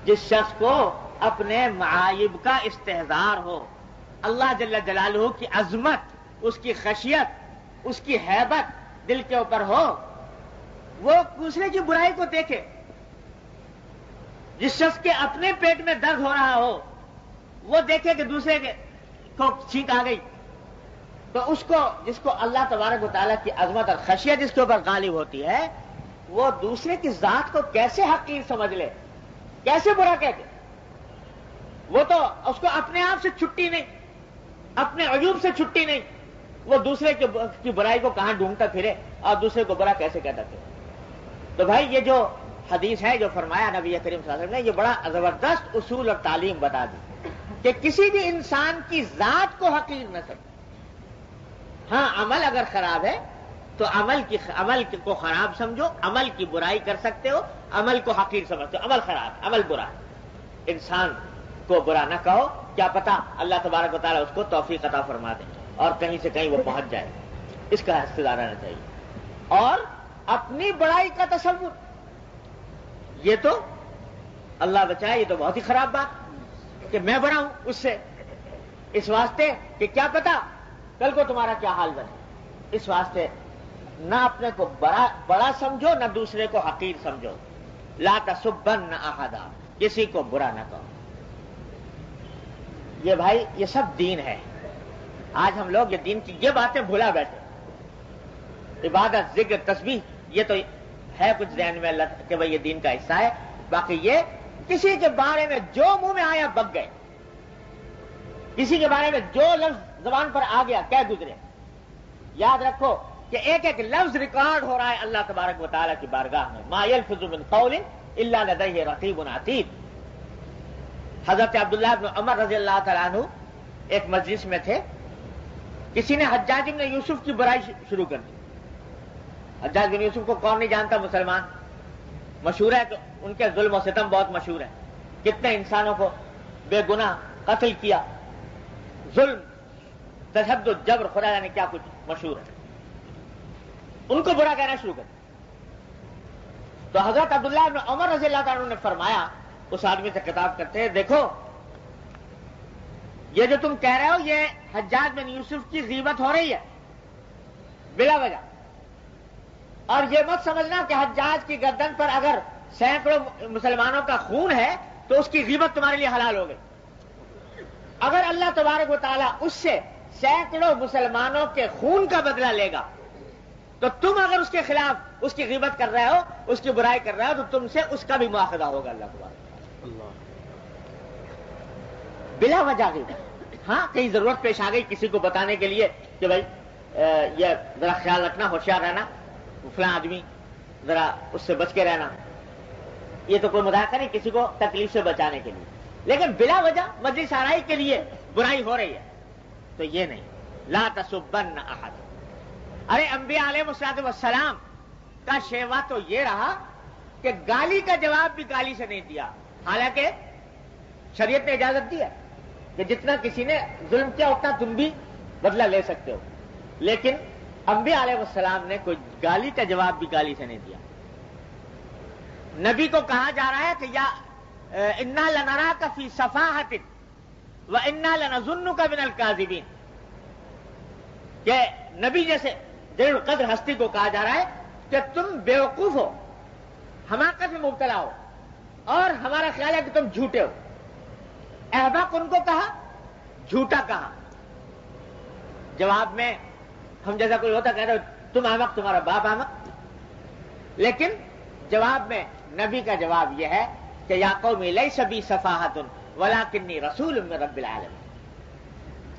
جس شخص کو اپنے معائب کا استحضار ہو، اللہ جل جلالہ کی عظمت، اس کی خشیت، اس کی ہیبت دل کے اوپر ہو، وہ دوسرے کی برائی کو دیکھے۔ جس شخص کے اپنے پیٹ میں درد ہو رہا ہو، وہ دیکھے کہ دوسرے کو چھینک آ گئی، تو اس کو، جس کو اللہ تبارک و تعالیٰ کی عظمت اور خشیت اس کے اوپر غالب ہوتی ہے، وہ دوسرے کی ذات کو کیسے حقیر سمجھ لے، کیسے برا کہتے؟ وہ تو اس کو اپنے آپ سے چھٹی نہیں، اپنے عیوب سے چھٹی نہیں، وہ دوسرے کی برائی کو کہاں ڈھونڈتا پھرے اور دوسرے کو برا کیسے کہتا پھرے۔ تو بھائی یہ جو حدیث ہے، جو فرمایا نبی کریم صلی اللہ علیہ وسلم نے، یہ بڑا زبردست اصول اور تعلیم بتا دی کہ کسی بھی انسان کی ذات کو حقیر نہ سمجھے۔ ہاں عمل اگر خراب ہے تو عمل کو خراب سمجھو، عمل کی برائی کر سکتے ہو، عمل کو حقیر سمجھتے ہو، عمل خراب، عمل برا، انسان کو برا نہ کہو، کیا پتا اللہ تبارک و تعالیٰ اس کو توفیق عطا فرما دے اور کہیں سے کہیں وہ پہنچ جائے، اس کا حصہ دار رہنا چاہیے۔ اور اپنی بڑائی کا تصور، یہ تو اللہ بچائے، یہ تو بہت ہی خراب بات کہ میں بڑا ہوں اس سے، اس واسطے کہ کیا پتا کل کو تمہارا کیا حال بنے، اس واسطے نہ اپنے کو بڑا سمجھو، نہ دوسرے کو حقیر سمجھو۔ لا تسبن احدا، کسی کو برا نہ کہو۔ یہ بھائی یہ سب دین ہے۔ آج ہم لوگ یہ دین کی یہ باتیں بھلا بیٹھے، عبادت، ذکر، تسبیح، یہ تو ہے کچھ ذہن میں اللہ کہ بھائی یہ دین کا حصہ ہے، باقی یہ کسی کے بارے میں جو منہ میں آیا بک گئے، کسی کے بارے میں جو لفظ زبان پر آ گیا کہہ گزرے۔ یاد رکھو کہ ایک ایک لفظ ریکارڈ ہو رہا ہے اللہ تبارک و تعالیٰ کی بارگاہ میں، ما یلفظ من قول الا لدیہ رقیب عتید۔ حضرت عبداللہ بن عمر رضی اللہ تعالیٰ عنہ ایک مجلس میں تھے، کسی نے حجاج بن یوسف کی برائی شروع کر دی۔ حجاج بن یوسف کو کون نہیں جانتا، مسلمان، مشہور ہے کہ ان کے ظلم و ستم بہت مشہور ہے، کتنے انسانوں کو بے گناہ قتل کیا، ظلم، تشدد، جبر، خدا جانے کیا کچھ مشہور ہے، ان کو برا کہنا شروع کر دیا۔ تو حضرت عبداللہ بن عمر رضی اللہ تعالیٰ عنہ نے فرمایا، اس آدمی سے خطاب کرتے ہیں، دیکھو یہ جو تم کہہ رہے ہو یہ حجاج بن یوسف کی غیبت ہو رہی ہے بلا وجہ، اور یہ مت سمجھنا کہ حجاج کی گردن پر اگر سینکڑوں مسلمانوں کا خون ہے تو اس کی غیبت تمہارے لیے حلال ہو گئی۔ اگر اللہ تبارک و تعالیٰ اس سے سینکڑوں مسلمانوں کے خون کا بدلہ لے گا تو تم اگر اس کے خلاف اس کی غیبت کر رہے ہو، اس کی برائی کر رہے ہو، تو تم سے اس کا بھی مواخذہ ہوگا اللہ تبارک و تعالیٰ۔ بلا وجہ غیبت، ہاں کہیں ضرورت پیش آ گئی کسی کو بتانے کے لیے کہ بھائی یہ ذرا خیال رکھنا، ہوشیار رہنا، فلاں آدمی ذرا اس سے بچ کے رہنا، یہ تو کوئی مذاکرہ نہیں، کسی کو تکلیف سے بچانے کے لیے۔ لیکن بلا وجہ مجلس آرائی کے لیے برائی ہو رہی ہے تو یہ نہیں، لا تسبن احد۔ ارے انبیاء علیہ السلام کا شیوا تو یہ رہا کہ گالی کا جواب بھی گالی سے نہیں دیا، حالانکہ شریعت نے اجازت دی ہے کہ جتنا کسی نے ظلم کیا اتنا تم بھی بدلہ لے سکتے ہو، لیکن انبیاء علیہ السلام نے کوئی گالی کا جواب بھی گالی سے نہیں دیا۔ نبی کو کہا جا رہا ہے کہ یا انا لنراک فی صفاحۃ وانا لنظنک من الکاذبین، کہ نبی جیسے جلیل القدر ہستی کو کہا جا رہا ہے کہ تم بیوقوف ہو، حماقت میں مبتلا ہو، اور ہمارا خیال ہے کہ تم جھوٹے ہو۔ احباق ان کو کہا، جھوٹا کہا۔ جواب میں ہم جیسا کوئی ہوتا کہہ رہے تم احمق، تمہارا باپ احمق، لیکن جواب میں نبی کا جواب یہ ہے کہ یا قوم لیس بی صفاحۃ ولکنی رسول من رب العالمین،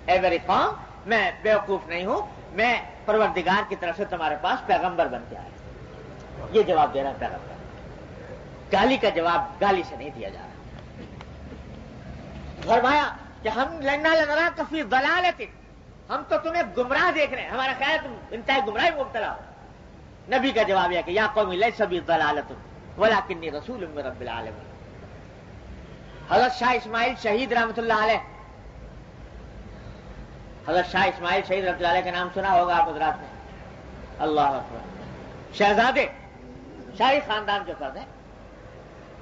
اے میری قوم میں بیوقوف نہیں ہوں، میں پروردگار کی طرف سے تمہارے پاس پیغمبر بن کے آیا۔ یہ جواب دے رہا ہے پیغمبر، گالی کا جواب گالی سے نہیں دیا جا رہا۔ فرمایا کہ ہم لنراک فی ضلالۃ، ہم تو تمہیں گمراہ دیکھ رہے ہیں، ہمارا خیال ہے تم انتہائی گمراہی میں مبتلا ہو۔ نبی کا جواب یہ کہ یا قوم لیس بی ضلالۃ ولکنی رسول من رب العالمین۔ حضرت شاہ اسماعیل شہید رحمۃ اللہ علیہ، حضرت شاہ اسماعیل شہید رحمۃ اللہ علیہ کا نام سنا ہوگا آپ حضرات نے، اللہ اکبر، شہزادے، شاہی خاندان کے فرد ہیں،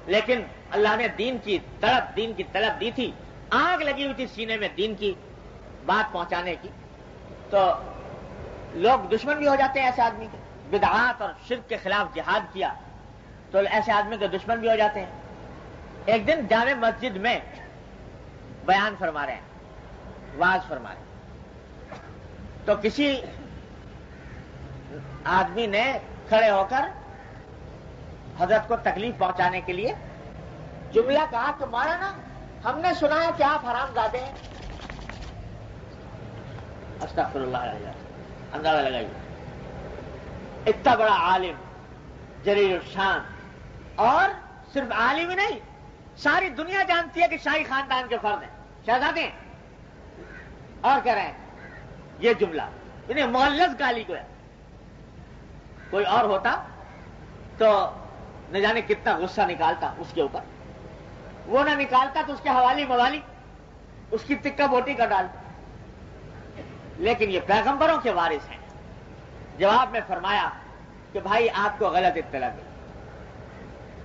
لیکن اللہ نے دین کی طلب دی تھی، آگ لگی ہوئی تھی سینے میں دین کی بات پہنچانے کی، تو لوگ دشمن بھی ہو جاتے ہیں ایسے آدمی کے. بدعات اور شرک کے خلاف جہاد کیا تو ایسے آدمی کے دشمن بھی ہو جاتے ہیں. ایک دن جامع مسجد میں بیان فرما رہے ہیں، واز فرما رہے ہیں، تو کسی آدمی نے کھڑے ہو کر حضرت کو تکلیف پہنچانے کے لیے جملہ کہا کہ مولانا ہم نے سنا ہے کہ آپ حرام زادے ہیں. استغفر اللہ العظیم. اندازہ لگائیے، اتنا بڑا عالم جلیل الشان، اور صرف عالم ہی نہیں، ساری دنیا جانتی ہے کہ شاہی خاندان کے فرد ہیں، شہزادے ہیں، اور کہہ رہے ہیں یہ جملہ، انہیں مولز گالی کو ہے. کوئی اور ہوتا تو نہ جانے کتنا غصہ نکالتا اس کے اوپر، وہ نہ نکالتا تو اس کے حوالی موالی اس کی تکہ بوٹی کا ڈالتا. لیکن یہ پیغمبروں کے وارث ہیں. جواب میں فرمایا کہ بھائی آپ کو غلط اطلاع ملی،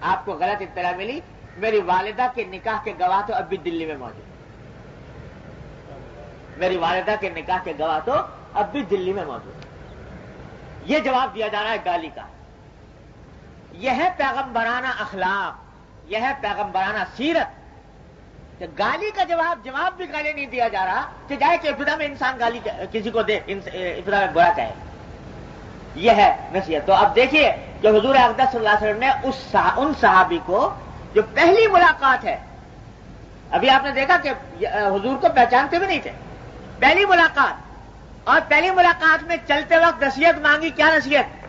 آپ کو غلط اطلاع ملی. میری والدہ کے نکاح کے گواہ تو اب بھی دلی میں موجود، میری والدہ کے نکاح کے گواہ تو اب بھی دلی میں موجود. یہ جواب دیا جا رہا ہے گالی کا. یہ ہے پیغمبرانہ اخلاق، یہ ہے پیغمبرانہ سیرت. کہ گالی کا جواب بھی گالی نہیں دیا جا رہا کہ جائے کہ ابتدا میں انسان گالی کسی کو دے، ابتدا میں برا کہے. یہ ہے نصیحت. تو اب دیکھیے کہ حضور اقدس صلی اللہ علیہ وسلم نے ان صحابی کو جو پہلی ملاقات ہے، ابھی آپ نے دیکھا کہ حضور کو پہچانتے بھی نہیں تھے، پہلی ملاقات، اور پہلی ملاقات میں چلتے وقت نصیحت مانگی. کیا نصیحت؟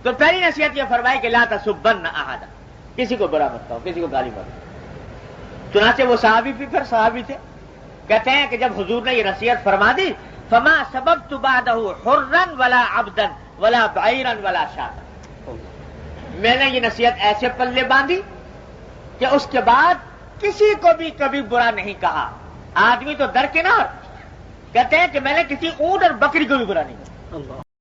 تو پہلی نصیحت یہ فرمائی کہ لا تسبن احدا، کسی کو برا مت کہو، کسی کو گالی مت. چنانچہ وہ صحابی بھی پھر صحابی تھے، کہتے ہیں کہ جب حضور نے یہ نصیحت فرما دی، فما سببت بعدہ حرا ولا عبدا ولا بعیرا ولا شاتا، میں نے یہ نصیحت ایسے پلے باندھی کہ اس کے بعد کسی کو بھی کبھی برا نہیں کہا. آدمی تو درکنار، کہتے ہیں کہ میں نے کسی اونٹ اور بکری کو بھی برا نہیں کہا.